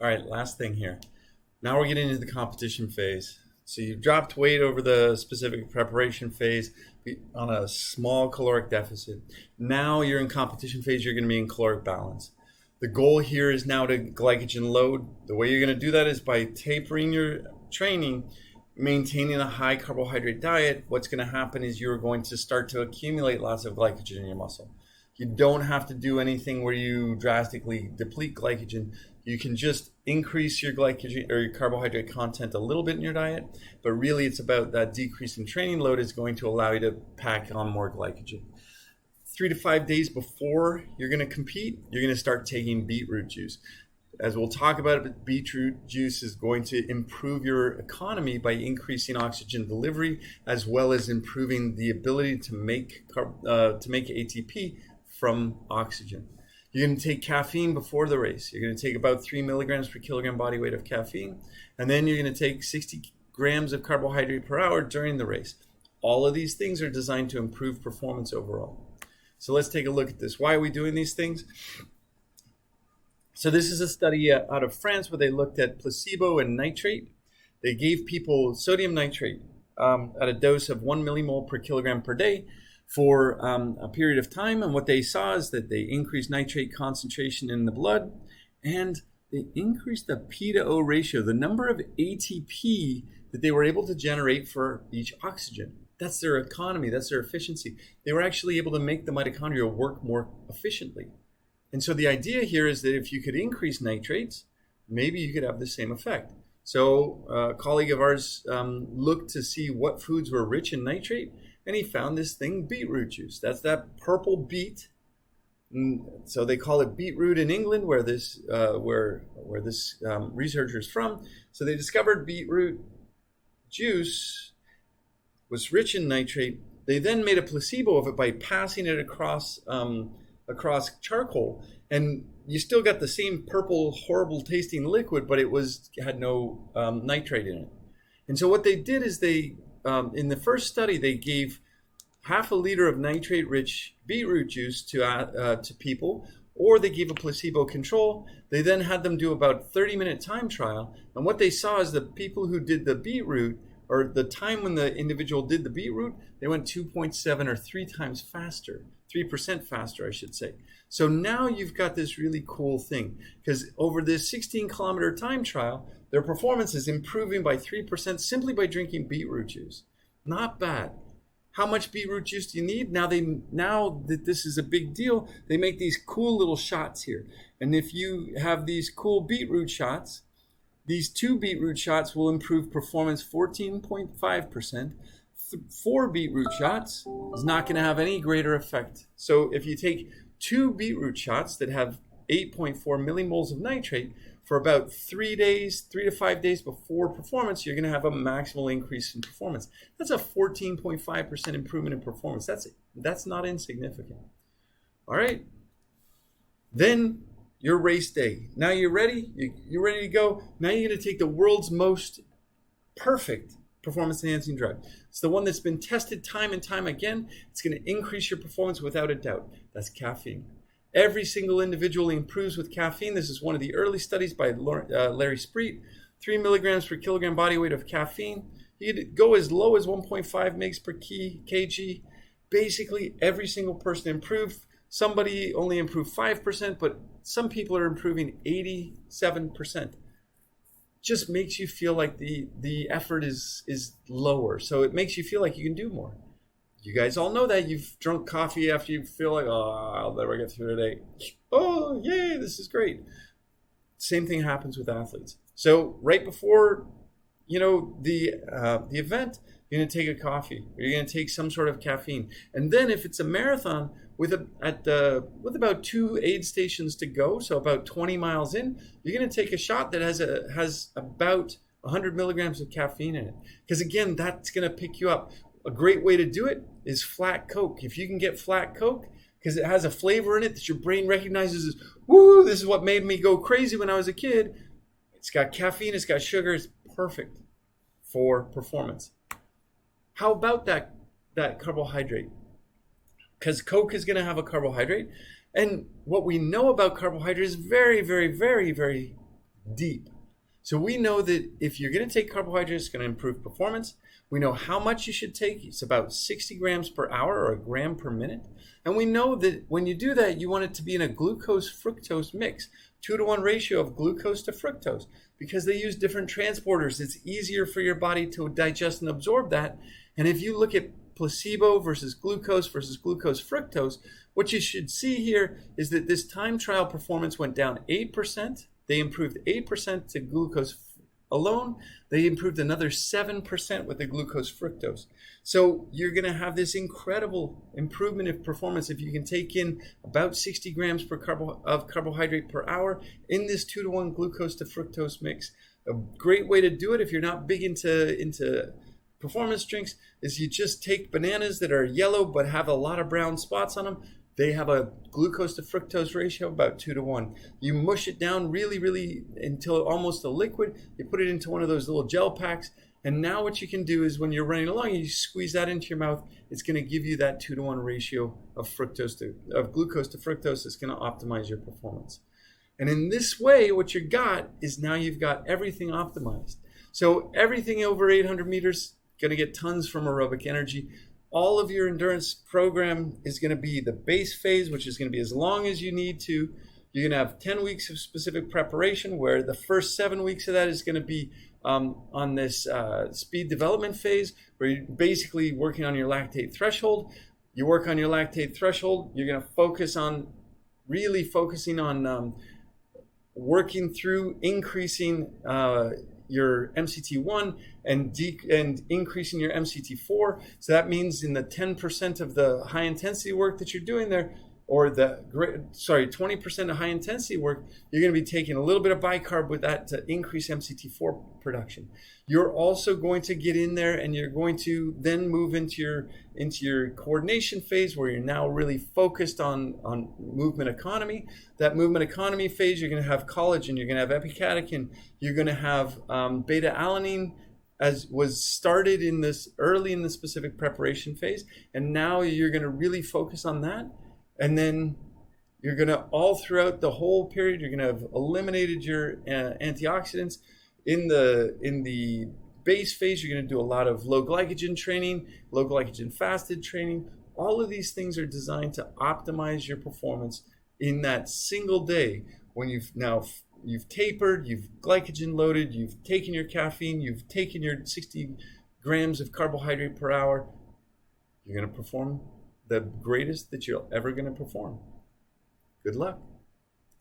All right, last thing here. Now we're getting into the competition phase. So you've dropped weight over the specific preparation phase on a small caloric deficit. Now you're in competition phase, you're going to be in caloric balance. The goal here is now to glycogen load. The way you're going to do that is by tapering your training, maintaining a high carbohydrate diet. What's going to happen is you're going to start to accumulate lots of glycogen in your muscle. You don't have to do anything where you drastically deplete glycogen. You can just increase your glycogen or your carbohydrate content a little bit in your diet, but really it's about that decrease in training load is going to allow you to pack on more glycogen. 3 to 5 days before you're going to compete, you're going to start taking beetroot juice. As we'll talk about, beetroot juice is going to improve your economy by increasing oxygen delivery, as well as improving the ability to make ATP from oxygen. You're going to take caffeine before the race. You're going to take about 3 milligrams per kilogram body weight of caffeine, and then you're going to take 60 grams of carbohydrate per hour during the race. All of these things are designed to improve performance overall. So let's take a look at this. Why are we doing these things? So this is a study out of France where they looked at placebo and nitrate. They gave people sodium nitrate at a dose of 1 millimole per kilogram per day for a period of time, and what they saw is that they increased nitrate concentration in the blood, and they increased the P to O ratio, the number of ATP that they were able to generate for each oxygen. That's their economy, that's their efficiency. They were actually able to make the mitochondria work more efficiently. And so the idea here is that if you could increase nitrates, maybe you could have the same effect. So a colleague of ours looked to see what foods were rich in nitrate, and he found this thing, beetroot juice. That's that purple beet. So they call it beetroot in England, where this researcher is from. So they discovered beetroot juice was rich in nitrate. They then made a placebo of it by passing it across charcoal, and you still got the same purple, horrible tasting liquid, but it had no nitrate in it. And so what they did is they in the first study, they gave half a liter of nitrate-rich beetroot juice to people, or they gave a placebo control. They then had them do about a 30-minute time trial. And what they saw is the people who did the beetroot, or the time when the individual did the beetroot, they went 2.7 or 3 times faster, 3% faster, I should say. So now you've got this really cool thing, because over this 16-kilometer time trial, their performance is improving by 3% simply by drinking beetroot juice. Not bad. How much beetroot juice do you need? Now that this is a big deal, they make these cool little shots here. And if you have these cool beetroot shots, these 2 beetroot shots will improve performance 14.5%. 4 beetroot shots is not going to have any greater effect. So if you take 2 beetroot shots that have 8.4 millimoles of nitrate for about 3 to 5 days before performance, you're going to have a maximal increase in performance. That's a 14.5% improvement in performance. That's not insignificant. All right. Then your race day. Now you're ready. You're ready to go. Now you're going to take the world's most perfect performance-enhancing drug. It's the one that's been tested time and time again. It's going to increase your performance without a doubt. That's caffeine. Every single individual improves with caffeine. This is one of the early studies by Larry Spreet. 3 milligrams per kilogram body weight of caffeine. You could go as low as 1.5 mg per kg. Basically, every single person improved. Somebody only improved 5%, but some people are improving 87%. Just makes you feel like the effort is lower. So it makes you feel like you can do more. You guys all know that. You've drunk coffee after you feel like, oh, I'll never get through today. Oh, yay, this is great. Same thing happens with athletes. So right before, the event, you're going to take a coffee, or you're going to take some sort of caffeine. And then if it's a marathon with about 2 aid stations to go, so about 20 miles in, you're going to take a shot that has about 100 milligrams of caffeine in it. Because again, that's going to pick you up. A great way to do it is flat Coke. If you can get flat Coke, because it has a flavor in it that your brain recognizes as, woo, this is what made me go crazy when I was a kid. It's got caffeine, it's got sugar, it's perfect for performance. How about that carbohydrate? Because Coke is going to have a carbohydrate. And what we know about carbohydrate is very, very, very, very deep. So we know that if you're going to take carbohydrates, it's going to improve performance. We know how much you should take. It's about 60 grams per hour or a gram per minute. And we know that when you do that, you want it to be in a glucose-fructose mix, 2-to-1 ratio of glucose to fructose, because they use different transporters. It's easier for your body to digest and absorb that. And if you look at placebo versus glucose fructose, what you should see here is that this time trial performance went down 8%. They improved 8% to glucose alone. They improved another 7% with the glucose fructose. So you're going to have this incredible improvement of performance if you can take in about 60 grams of carbohydrate per hour in this 2-to-1 glucose to fructose mix. A great way to do it if you're not big into performance drinks is you just take bananas that are yellow but have a lot of brown spots on them. They have a glucose to fructose ratio about 2-to-1. You mush it down really until almost a liquid. You put it into one of those little gel packs. And now what you can do is when you're running along, you squeeze that into your mouth. It's going to give you that 2-to-1 ratio of glucose to fructose. It's going to optimize your performance. And in this way, what you got is now you've got everything optimized. So everything over 800 meters, going to get tons from aerobic energy. All of your endurance program is going to be the base phase, which is going to be as long as you need to. You're going to have 10 weeks of specific preparation, where the first 7 weeks of that is going to be on this speed development phase, where you're basically working on your lactate threshold. You work on your lactate threshold. You're going to focusing on working through increasing your MCT1 and increasing your MCT4. So that means in the 10% of the high intensity work that you're doing there, or 20% of high intensity work, you're going to be taking a little bit of bicarb with that to increase MCT4 production. You're also going to get in there and you're going to then move into your coordination phase, where you're now really focused on movement economy. That movement economy phase, you're going to have collagen, you're going to have epicatechin, you're going to have beta alanine, as was started early in the specific preparation phase, and now you're going to really focus on that. And then you're going to, all throughout the whole period, you're going to have eliminated your antioxidants. In the base phase, you're going to do a lot of low glycogen training, low glycogen fasted training. All of these things are designed to optimize your performance in that single day when you've tapered, you've glycogen loaded, you've taken your caffeine, you've taken your 60 grams of carbohydrate per hour. You're going to perform the greatest that you're ever going to perform. Good luck.